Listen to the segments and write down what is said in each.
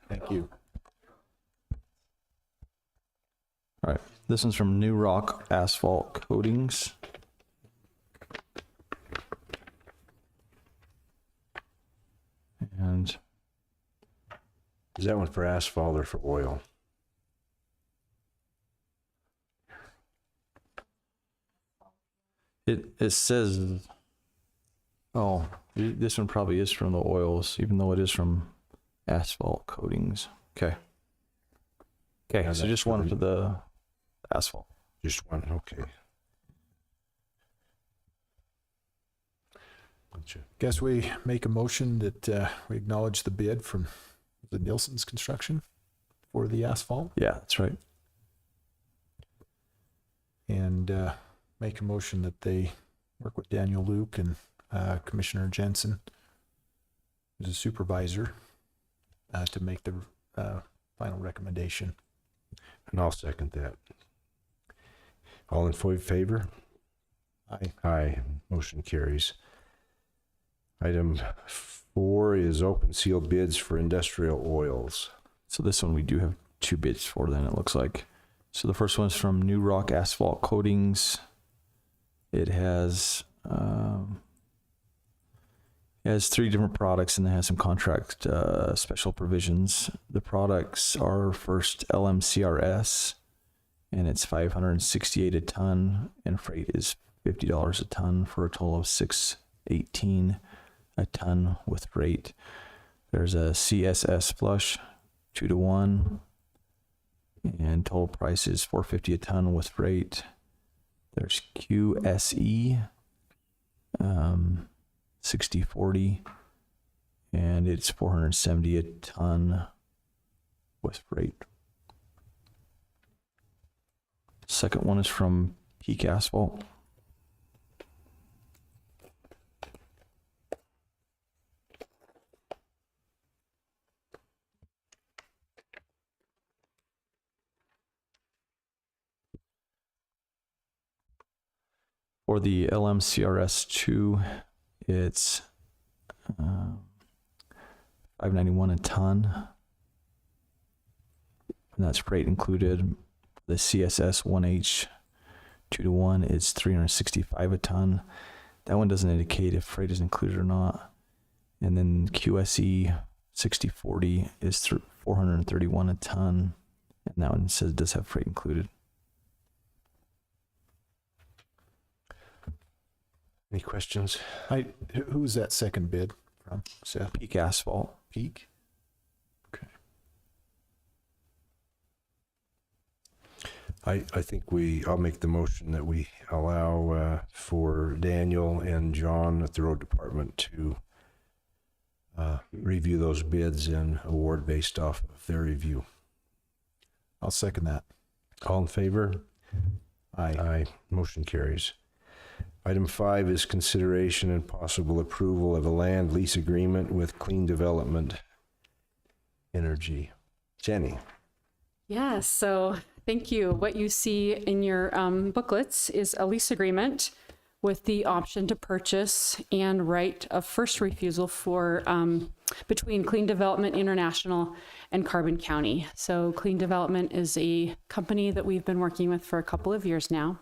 Thank you. All right, this one's from New Rock Asphalt Coatings. And Is that one for asphalt or for oil? it says, oh, this one probably is from the oils, even though it is from Asphalt Coatings. Okay. Okay, Yeah, so that's just one for for the asphalt. Just one, okay. Gotcha. Guess we make a motion that we acknowledge the bid from the Nielsen's Construction for the asphalt, Yeah, that's right. and make a motion that they work with Daniel Luke and Commissioner Jensen, who's a supervisor, to make the final recommendation. And I'll second that. All in favor? Aye. Aye. Motion carries. Item 4 is open sealed bids for industrial oils. So this one we do have 2 bids for then, it looks like. So the first one's from New Rock Asphalt Coatings. It has 3 different products and it has some contract special provisions. The products are first LMCRS, and it's $568 a ton, and freight is $50 a ton for a total of $618 a ton with freight. There's a CSS flush 2-to-1, and total price is $450 a ton with freight. There's QSE 60/40, and it's $470 a ton with freight. Second one is from Peak Asphalt. For the LMCRS2, it's $591 a ton, and that's freight included. The CSS 1H 2-to-1 is $365 a ton. That one doesn't indicate if freight is included or not. And then QSE 60/40 is $431 a ton, and that one says it does have freight included. Any questions? Who's that second bid from? Seth? Peak Asphalt. Peak? Okay. I think I'll make the motion that we allow for Daniel and John at the road department to review those bids and award based off of their review. I'll second that. All in favor? Aye. Aye. Motion carries. Item 5 is consideration and possible approval of a land lease agreement with Clean Development Energy. Jenny. Yeah, so thank you. What you see in your booklets is a lease agreement with the option to purchase and right of first refusal for between Clean Development International and Carbon County. So Clean Development is a company that we've been working with for a couple of years now.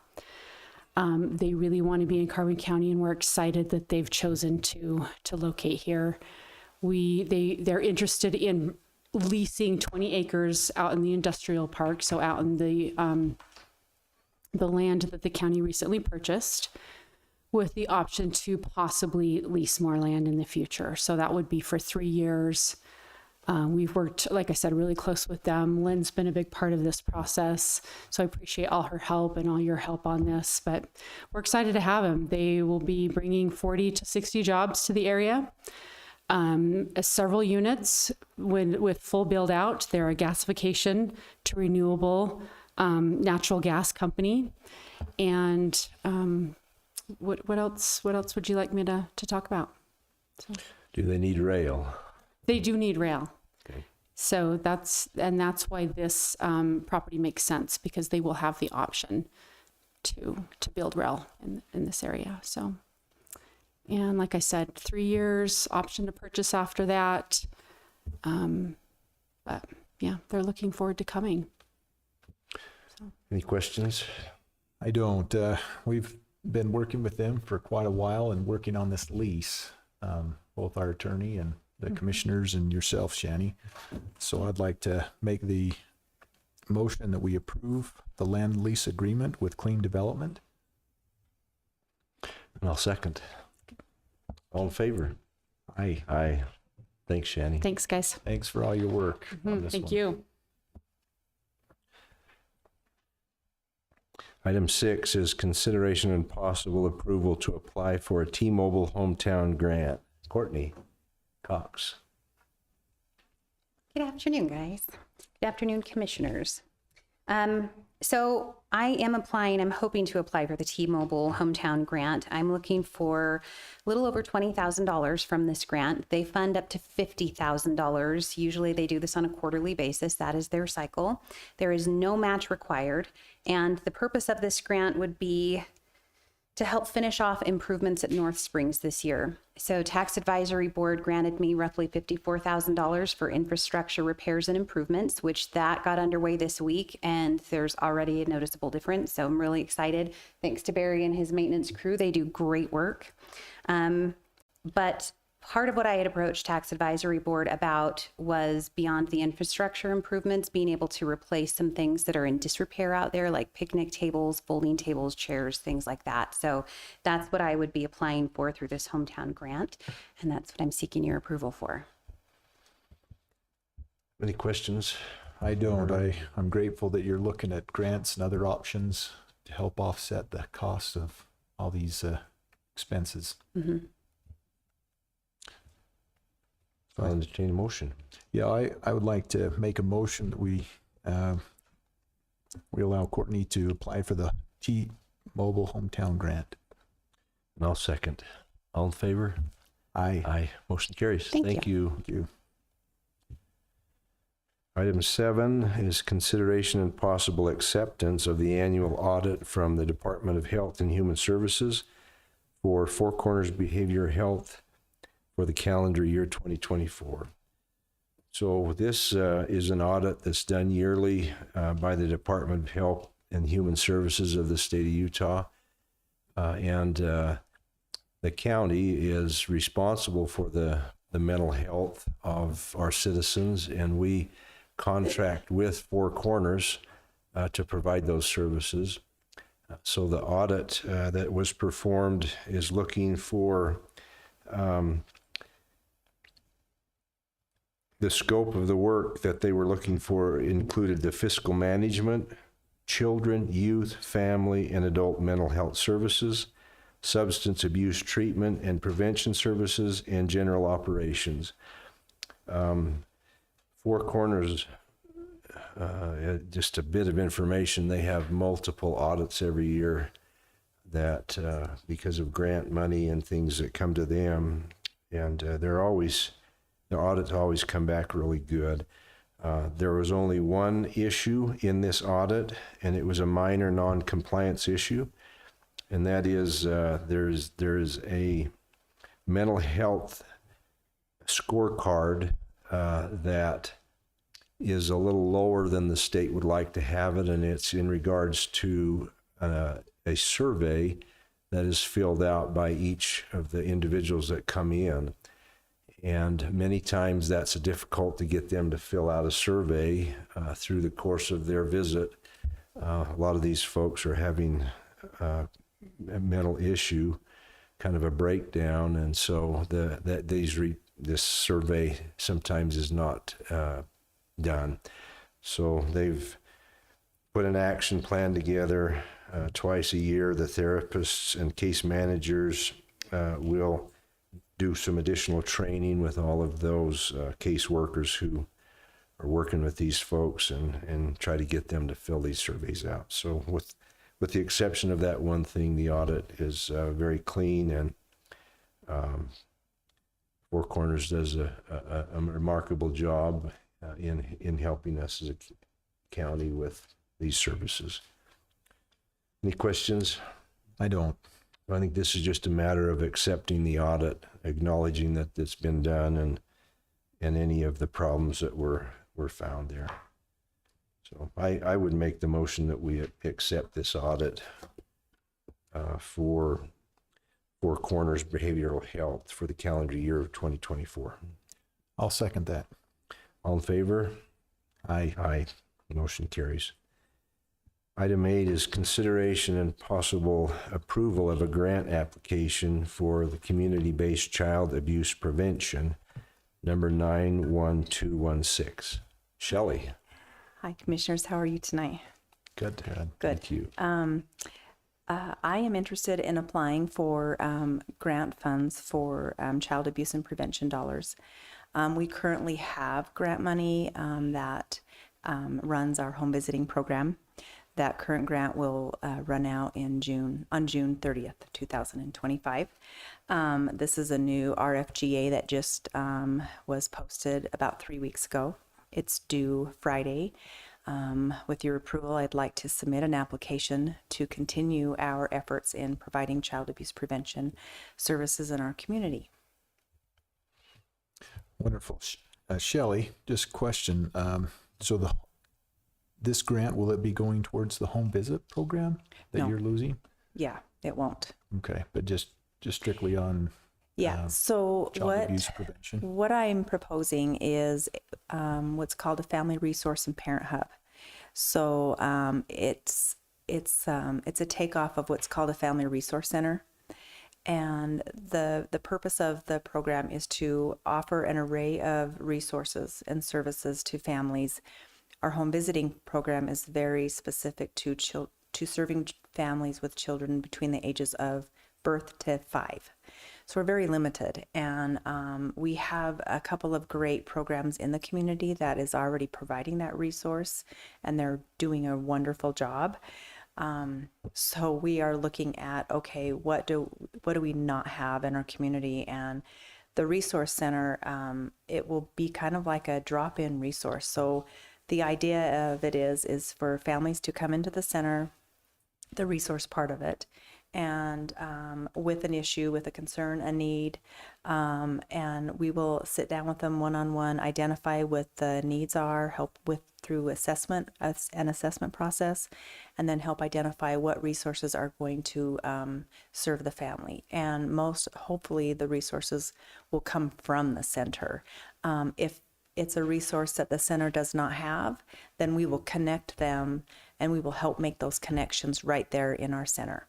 They really want to be in Carbon County, and we're excited that they've chosen to locate here. They're interested in leasing 20 acres out in the industrial park, so out in the land that the county recently purchased, with the option to possibly lease more land in the future. So that would be for 3 years. We've worked, like I said, really close with them. Lynn's been a big part of this process, so I appreciate all her help and all your help on this, but we're excited to have them. They will be bringing 40 to 60 jobs to the area. Several units with full build out. They're a gasification to renewable natural gas company. And what else would you like me to talk about? So. Do they need rail? They do need rail. Okay. So that's why this property makes sense, because they will have the option to build rail in this area. So, and like I said, 3 years, option to purchase after that. yeah, they're looking forward to coming. Any questions? I don't. We've been working with them for quite a while and working on this lease, both our attorney and the commissioners and yourself, Shanny. So I'd like to make the motion that we approve the land lease agreement with Clean Development. And I'll second. All in favor? Aye. Aye. Thanks, Shanny. Thanks, guys. Thanks for all your work on this Thank one. you. Item 6 is consideration and possible approval to apply for a T-Mobile hometown grant. Kourtney Cox. Good afternoon, guys. Good afternoon, commissioners. So I am I'm hoping to apply for the T-Mobile hometown grant. I'm looking for a little over $20,000 from this grant. They fund up to $50,000. Usually they do this on a quarterly basis. That is their cycle. There is no match required. And the purpose of this grant would be to help finish off improvements at North Springs this year. So Tax Advisory Board granted me roughly $54,000 for infrastructure repairs and improvements, which that got underway this week, and there's already a noticeable difference. So I'm really excited. Thanks to Barry and his maintenance crew. They do great work. But part of what I had approached Tax Advisory Board about was beyond the infrastructure improvements, being able to replace some things that are in disrepair out there, like picnic tables, folding tables, chairs, things like that. So that's what I would be applying for through this hometown grant, and that's what I'm seeking your approval for. Any questions? I don't. I'm grateful that you're looking at grants and other options to help offset the cost of all these expenses. Mm-hmm. I'll entertain a motion. Yeah, I would like to make a motion that we allow Kourtney to apply for the T-Mobile hometown grant. And I'll second. All in favor? Aye. Aye. Motion carries. Thank you. Thank you. Item 7 is consideration and possible acceptance of the annual audit from the Department of Health and Human Services for Four Corners Behavioral Health for the calendar year 2024. So this is an audit that's done yearly by the Department of Health and Human Services of the state of Utah. And the county is responsible for the mental health of our citizens, and we contract with Four Corners to provide those services. So the audit that was performed is looking for the scope of the work that they were looking for included the fiscal management, children, youth, family, and adult mental health services, substance abuse treatment and prevention services, and general operations. Four Corners, just a bit of information, they have multiple audits every year that because of grant money and things that come to them, and their audits always come back really good. There was only one issue in this audit, and it was a minor non-compliance issue, and that is there's a mental health scorecard that is a little lower than the state would like to have it, and it's in regards to a survey that is filled out by each of the individuals that come in. And many times that's difficult to get them to fill out a survey through the course of their visit. A lot of these folks are having a mental issue, kind of a breakdown, and so this survey sometimes is not done. So they've put an action plan together twice a year. The therapists and case managers will do some additional training with all of those caseworkers who are working with these folks and try to get them to fill these surveys out. So with the exception of that one thing, the audit is very clean, and Four Corners does a remarkable job in helping us as a county with these services. Any questions? I don't. I think this is just a matter of accepting the audit, acknowledging that it's been done, and any of the problems that were were found there. So I would make the motion that we accept this audit for Four Corners Behavioral Health for the calendar year of 2024. I'll second that. All in favor? Aye. Aye. Motion carries. Item 8 is consideration and possible approval of a grant application for the community-based child abuse prevention, number 91216. Shelley. Hi, Commissioners. How are you tonight? Good. Good. Thank you. I am interested in applying for grant funds for child abuse and prevention dollars. We currently have grant money that runs our home visiting program. That current grant will run out on June 30th, 2025. This is a new RFGA that just was posted about 3 weeks ago. It's due Friday. With your approval, I'd like to submit an application to continue our efforts in providing child abuse prevention services in our community. Wonderful. Shelley, just question. So this grant, will it be going towards the home visit program that No. you're losing? Yeah, it won't. Okay, but just strictly on Yeah, so child abuse prevention? what I'm proposing is what's called a family resource and parent hub. So it's a takeoff of what's called a family resource center. And the purpose of the program is to offer an array of resources and services to families. Our home visiting program is very specific to serving families with children between the ages of birth to 5. So we're very limited, and we have a couple of great programs in the community that is already providing that resource, and they're doing a wonderful job. So we are looking at, okay, what do we not have in our community? And the resource center, it will be kind of like a drop-in resource. So the idea of it is for families to come into the center, the resource part of it, and with an issue, with a concern, a need, and we will sit down with them one-on-one, identify what the needs are, help with through assessment, an assessment process, and then help identify what resources are going to serve the family. And hopefully the resources will come from the center. If it's a resource that the center does not have, then we will connect them and we will help make those connections right there in our center.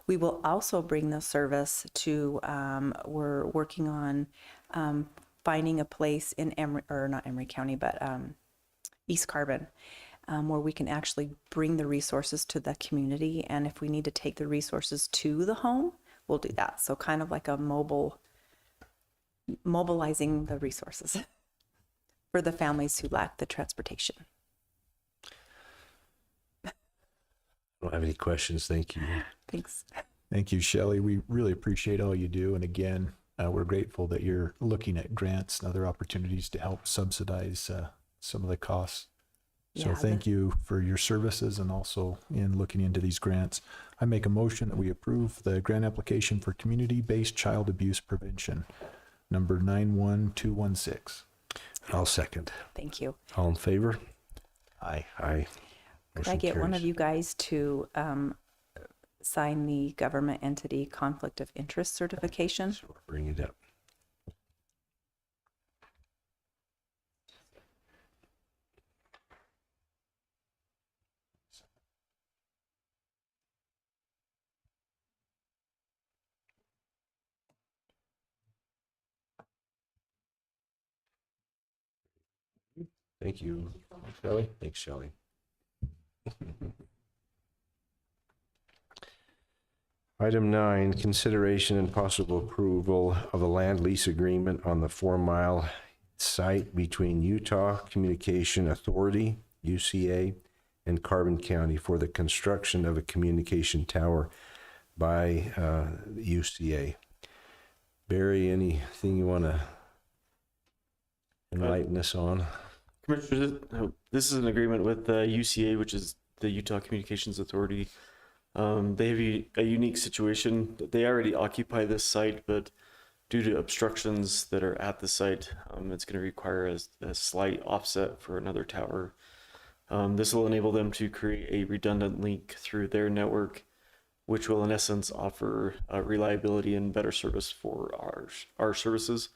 We will also bring the service to, we're working on finding a place in not Emory County, but East Carbon, where we can actually bring the resources to the community. And if we need to take the resources to the home, we'll do that. So kind of like a mobilizing the resources for the families who lack the transportation. I don't have any questions. Thank you. Thanks. Thank you, Shelley. We really appreciate all you do. And again, we're grateful that you're looking at grants and other opportunities to help subsidize some of the costs. So Yeah, thank you for your services and also in looking into these grants. I make a motion that we approve the grant application for community-based child abuse prevention, number 91216. I'll second. Thank you. All in favor? Aye. Aye. Could I get one of you guys to sign the government entity conflict of interest certification? Sure, bring it up. Thank you, Shelley. Thanks, Shelley. Item 9, consideration and possible approval of a land lease agreement on the 4-mile site between Utah Communication Authority, UCA, and Carbon County for the construction of a communication tower by UCA. Barry, anything you want to enlighten us on? Commissioners, this is an agreement with the UCA, which is the Utah Communications Authority. They have a unique situation. They already occupy this site, but due to obstructions that are at the site, it's going to require a slight offset for another tower. This will enable them to create a redundant link through their network, which will in essence offer reliability and better service for our services.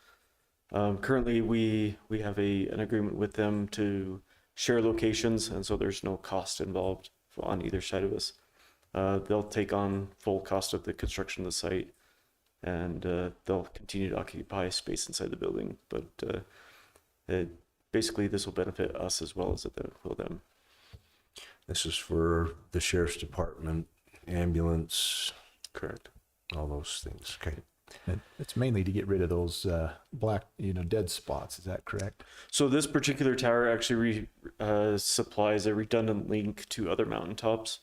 Currently, we have an agreement with them to share locations, and so there's no cost involved on either side of us. They'll take on full cost of the construction of the site, and they'll continue to occupy space inside the building. But basically, this will benefit us as well as it will them. This is for the sheriff's department, ambulance, Correct. all those things. Okay. It's mainly to get rid of those black, dead spots. Is that correct? So this particular tower actually supplies a redundant link to other mountaintops.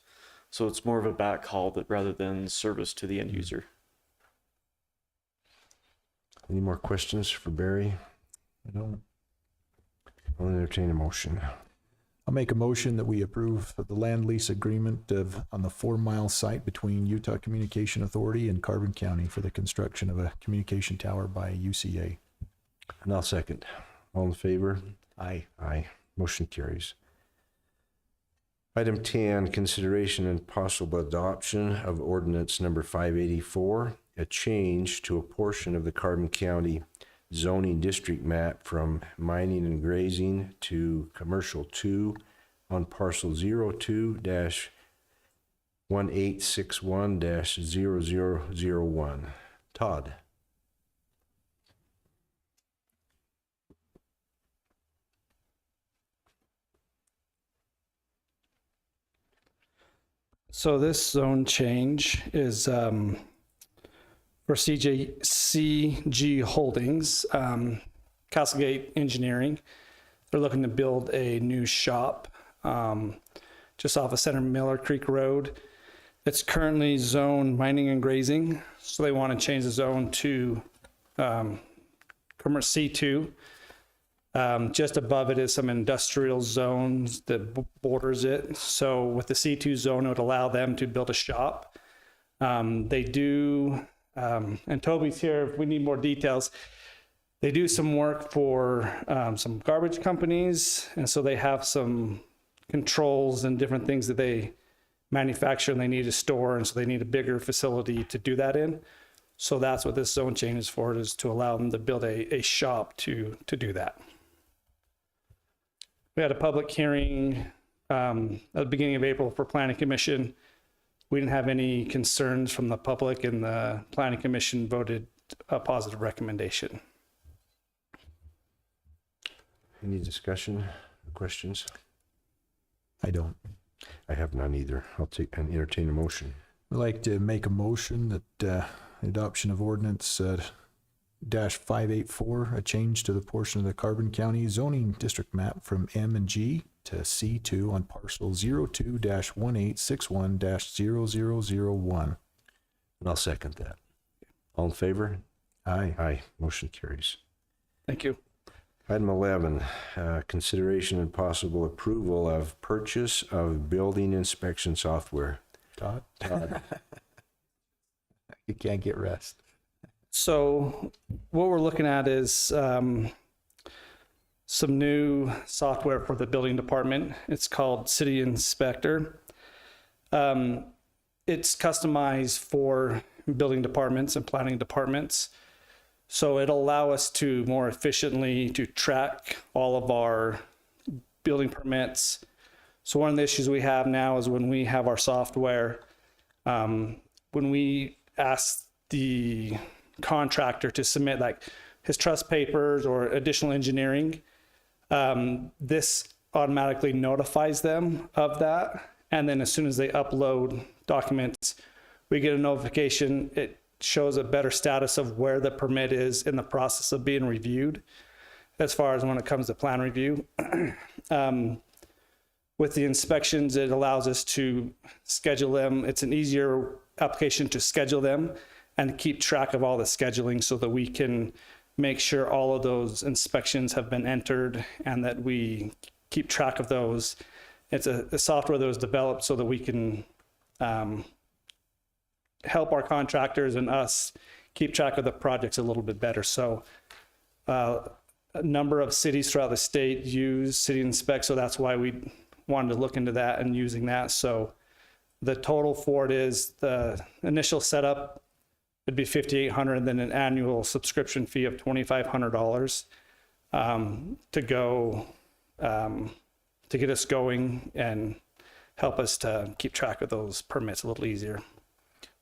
So it's more of a backhaul rather than service to the end user. Any more questions for Barry? I don't. I'll entertain a motion. I'll make a motion that we approve the land lease agreement on the 4 Mile site between Utah Communication Authority and Carbon County for the construction of a communication tower by UCA. And I'll second. All in favor? Aye. Aye. Motion carries. Item 10, consideration and possible adoption of ordinance number 584, a change to a portion of the Carbon County zoning district map from mining and grazing to commercial 2 on parcel 02-1861-0001. Todd. So this zone change is for CG Holdings, Castlegate Engineering. They're looking to build a new shop just off of Center Miller Creek Road. It's currently zoned mining and grazing, so they want to change the zone to C2. Just above it is some industrial zones that borders it. So with the C2 zone, it would allow them to build a shop. They do, and Toby's here if we need more details. They do some work for some garbage companies. And so they have some controls and different things that they manufacture and they need to store. And so they need a bigger facility to do that in. So that's what this zone change is for, is to allow them to build a shop to do that. We had a public hearing at the beginning of April for Planning Commission. We didn't have any concerns from the public, and the Planning Commission voted a positive recommendation. Any discussion, questions? I don't. I have none either. I'll take and entertain a motion. I'd like to make a motion that the adoption of ordinance -584, a change to the portion of the Carbon County zoning district map from M and G to C2 on parcel 02-1861-0001. And I'll second that. All in favor? Aye. Aye. Motion carries. Thank you. Item 11, consideration and possible approval of purchase of building inspection software. Todd? You can't get rest. So what we're looking at is some new software for the building department. It's called City Inspector. It's customized for building departments and planning departments. So it'll allow us to more efficiently to track all of our building permits. So one of the issues we have now is when we have our software, when we ask the contractor to submit like his trust papers or additional engineering, this automatically notifies them of that. And then as soon as they upload documents, we get a notification. It shows a better status of where the permit is in the process of being reviewed, as far as when it comes to plan review. With the inspections, it allows us to schedule them. It's an easier application to schedule them and keep track of all the scheduling so that we can make sure all of those inspections have been entered and that we keep track of those. It's a software that was developed so that we can help our contractors and us keep track of the projects a little bit better. So a number of cities throughout the state use City Inspect, so that's why we wanted to look into that and using that. So the total for it is the initial setup would be $5,800, and then an annual subscription fee of $2,500 to go to get us going and help us to keep track of those permits a little easier.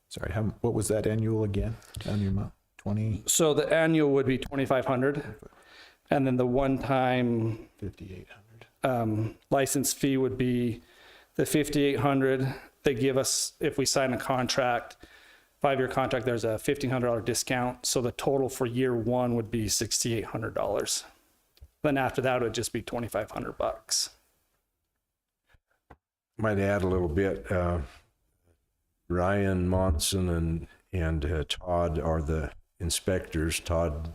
Sorry, what was that annual again? Annual amount, 20, So the annual would be $2,500, and then the one-time 5,800. license fee would be the $5,800. They give us, if we sign a contract, 5-year contract, there's a $1,500 discount. So the total for year one would be $6,800. Then after that, it would just be $2,500. Might add a little bit. Ryan Monson and Todd are the inspectors. Todd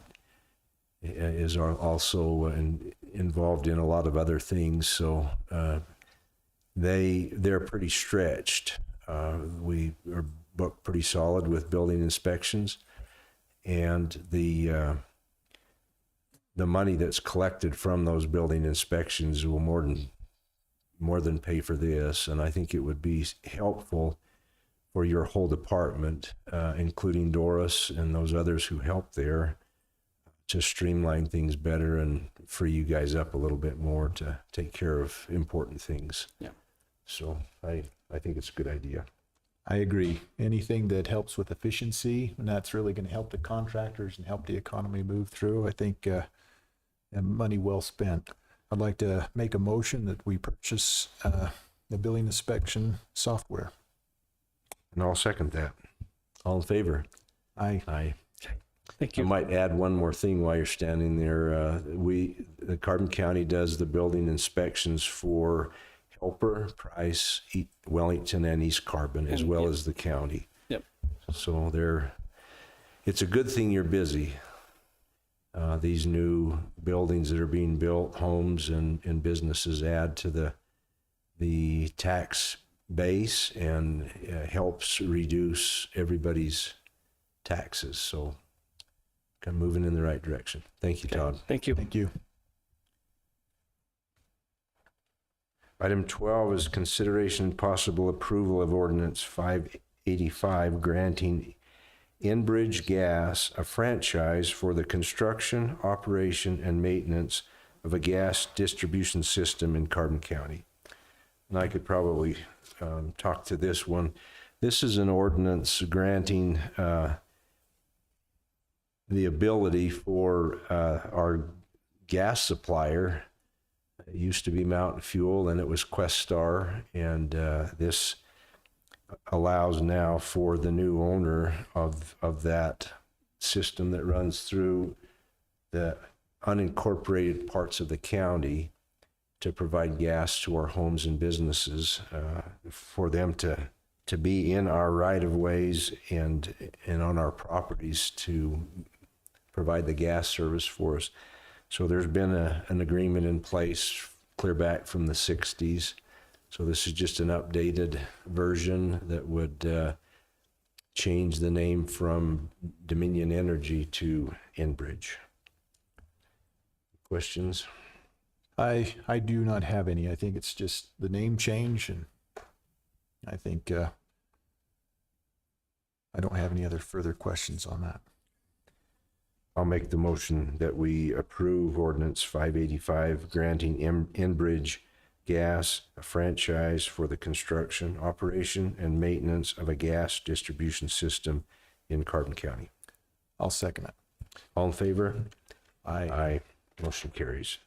is also involved in a lot of other things, so they're pretty stretched. We are booked pretty solid with building inspections, and the money that's collected from those building inspections will more than pay for this. And I think it would be helpful for your whole department, including Doris and those others who help there, to streamline things better and free you guys up a little bit more to take care of important things. Yeah. So I think it's a good idea. I agree. Anything that helps with efficiency, and that's really going to help the contractors and help the economy move through, I think money well spent. I'd like to make a motion that we purchase the building inspection software. And I'll second that. All in favor? Aye. Thank I you. might add one more thing while you're standing there. The Carbon County does the building inspections for Helper, Price, Wellington, and East Carbon, as well as the county. Yep. So it's a good thing you're busy. These new buildings that are being built, homes and businesses, add to the tax base and helps reduce everybody's taxes. So kind of moving in the right direction. Thank you, Todd. Thank you. Thank you. Item 12 is consideration and possible approval of ordinance 585 granting Enbridge Gas a franchise for the construction, operation, and maintenance of a gas distribution system in Carbon County. And I could probably talk to this one. This is an ordinance granting the ability for our gas supplier. It used to be Mountain Fuel, and it was Questar, and this allows now for the new owner of that system that runs through the unincorporated parts of the county to provide gas to our homes and businesses, for them to be in our right-of-ways and on our properties to provide the gas service for us. So there's been an agreement in place clear back from the 60s. So this is just an updated version that would change the name from Dominion Energy to Enbridge. Questions? I do not have any. I think it's just the name change, and I think I don't have any other further questions on that. I'll make the motion that we approve ordinance 585 granting Enbridge Gas a franchise for the construction, operation, and maintenance of a gas distribution system in Carbon County. I'll second it. All in favor? Aye. Aye. Motion carries.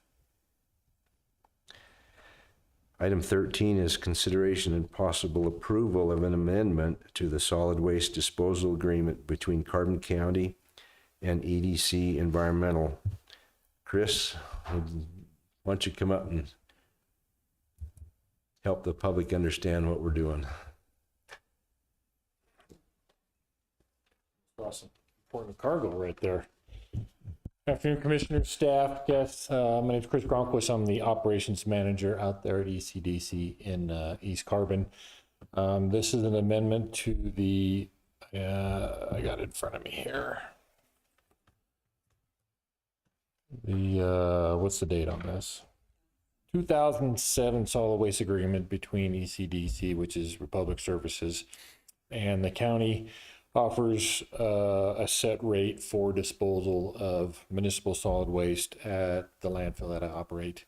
Item 13 is consideration and possible approval of an amendment to the solid waste disposal agreement between Carbon County and EDC Environmental. Chris, why don't you come up and help the public understand what we're doing? Awesome. Pouring the cargo right there. Afternoon, Commissioners, staff, guests. My name is Chris Gronquist. I'm the operations manager out there at ECDC in East Carbon. This is an amendment to the I got it in front of me here. The, what's the date on this? 2007 solid waste agreement between ECDC, which is Republic Services, and the county offers a set rate for disposal of municipal solid waste at the landfill that I operate.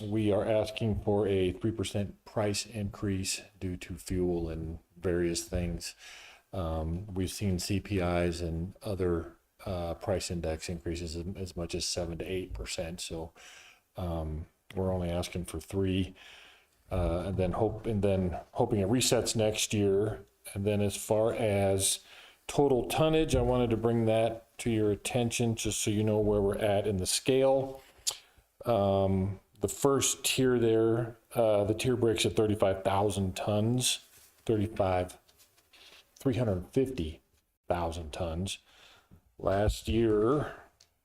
We are asking for a 3% price increase due to fuel and various things. We've seen CPIs and other price index increases as much as 7 to 8%. So we're only asking for 3, and then hoping it resets next year. And then as far as total tonnage, I wanted to bring that to your attention just so you know where we're at in the scale. The first tier there, the tier breaks at 35,000 tons, 350,000 tons. Last year,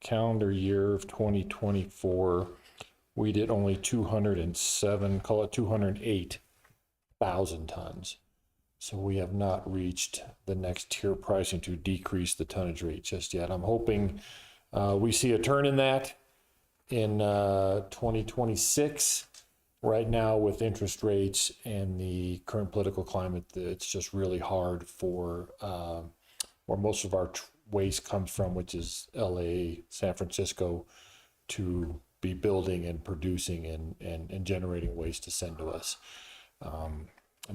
calendar year of 2024, we did only 207, call it 208,000 tons. So we have not reached the next tier pricing to decrease the tonnage rate just yet. I'm hoping we see a turn in that in 2026. Right now, with interest rates and the current political climate, it's just really hard for where most of our waste comes from, which is LA, San Francisco, to be building and producing and generating waste to send to us. And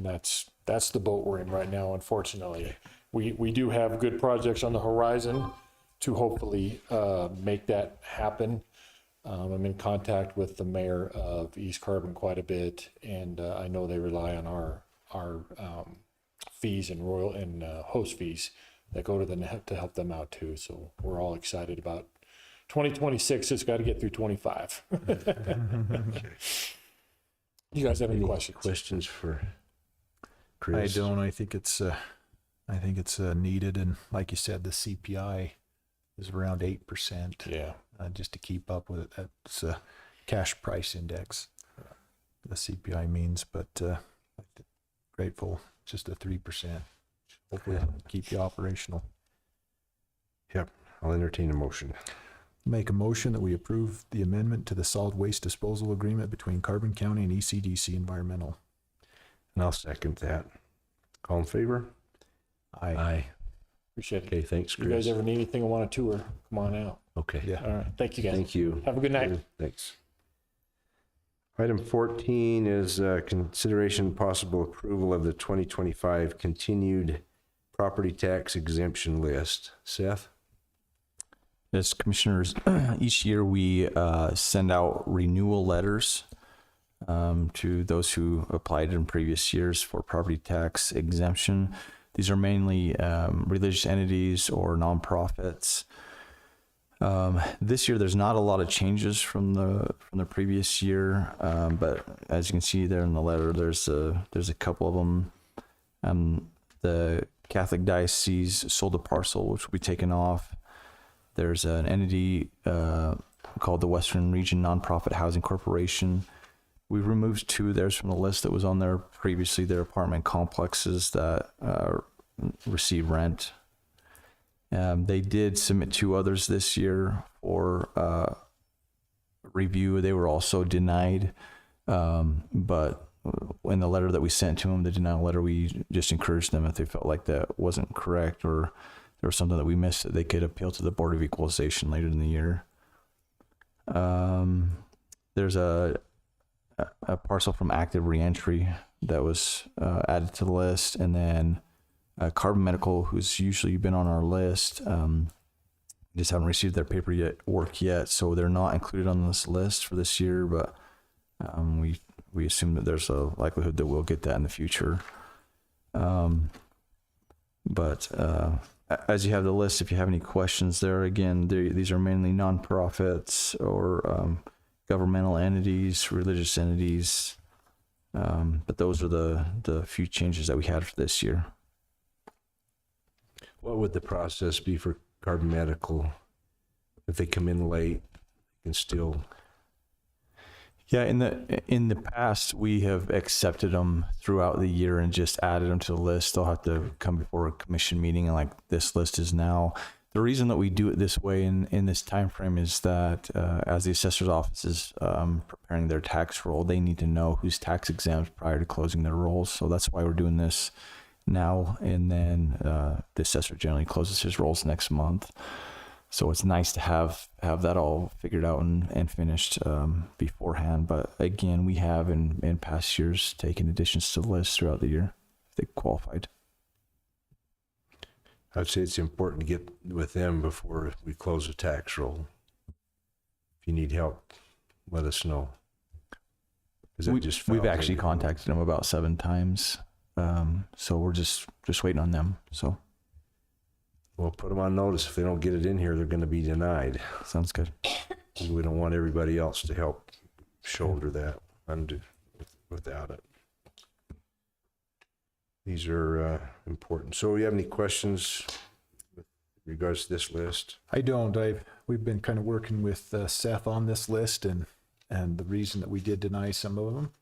that's the boat we're in right now, unfortunately. We do have good projects on the horizon to hopefully make that happen. I'm in contact with the mayor of East Carbon quite a bit, and I know they rely on our fees and host fees that go to the net to help them out too. So we're all excited about 2026. It's got to get through 25. You guys have any questions? Questions for I Chris? don't. I think it's needed, and like you said, the CPI is around 8%. Yeah. Just to keep up with it. That's a cash price index. The CPI means, but grateful. Just a 3%. Hopefully, keep you operational. Yep. I'll entertain a motion. Make a motion that we approve the amendment to the solid waste disposal agreement between Carbon County and ECDC Environmental. And I'll second that. All in favor? Aye. Appreciate it. Okay, thanks, If you guys Chris. ever need anything or want a tour, come on out. Okay. Yeah. All right. Thank you guys. Thank you. Have a good night. Thanks. Item 14 is consideration and possible approval of the 2025 continued property tax exemption list. Seth? Yes, commissioners, each year we send out renewal letters to those who applied in previous years for property tax exemption. These are mainly religious entities or nonprofits. This year, there's not a lot of changes from the previous year, but as you can see there in the letter, there's a couple of them. The Catholic Diocese sold a parcel, which will be taken off. There's an entity called the Western Region Nonprofit Housing Corporation. We removed 2 theirs from the list that was on there previously. They're apartment complexes that receive rent. They did submit 2 others this year for review. They were also denied, but in the letter that we sent to them, the denial letter, we just encouraged them if they felt like that wasn't correct or there was something that we missed, that they could appeal to the Board of Equalization later in the year. There's a parcel from Active Reentry that was added to the list, and then Carbon Medical, who's usually been on our list, just haven't received their paperwork yet, so they're not included on this list for this year, but we assume that there's a likelihood that we'll get that in the future. But as you have the list, if you have any questions there, again, these are mainly nonprofits or governmental entities, religious entities, but those are the few changes that we had for this year. What would the process be for Carbon Medical if they come in late and still? Yeah, in the past, we have accepted them throughout the year and just added them to the list. They'll have to come before a commission meeting, and like this list is now. The reason that we do it this way in this time frame is that as the assessor's office is preparing their tax roll, they need to know who's tax exempt prior to closing their rolls. So that's why we're doing this now. And then the assessor generally closes his rolls next month. So it's nice to have that all figured out and finished beforehand. But again, we have in past years taken additions to the list throughout the year if they qualified. I'd say it's important to get with them before we close the tax roll. If you need help, let us know. 'Cause that just We've files actually everything. contacted them about 7 times. So we're just waiting on them. So We'll put them on notice. If they don't get it in here, they're going to be denied. sounds good. We don't want everybody else to help shoulder that without it. These are important. So, you have any questions with regards to this list? I don't. We've been kind of working with Seth on this list and the reason that we did deny some of them.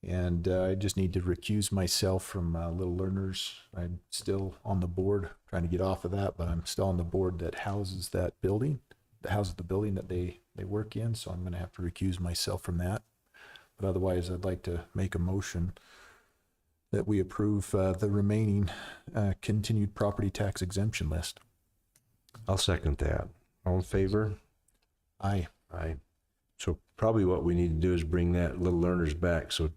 And I just need to recuse myself from Little Learners. I'm still on the board, trying to get off of that, but I'm still on the board that houses that building, that houses the building that they work in. So I'm going to have to recuse myself from that. But otherwise, I'd like to make a motion that we approve the remaining continued property tax exemption list. I'll second that. All in favor? Aye. Aye. So probably what we need to do is bring that Little Learners back so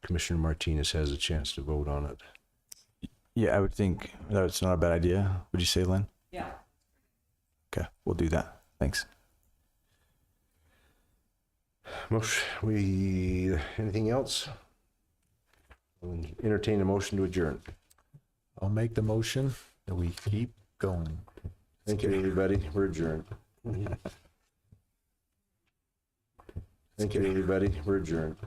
Commissioner Martinez has a chance to vote on it. Yeah, I would think that's not a bad idea. Would you say, Lynn? Yeah. Okay, we'll do that. Thanks. Anything else? I'll entertain a motion to adjourn. I'll make the motion that we keep going. Thank you, everybody. We're adjourned. Thank you, everybody. We're adjourned.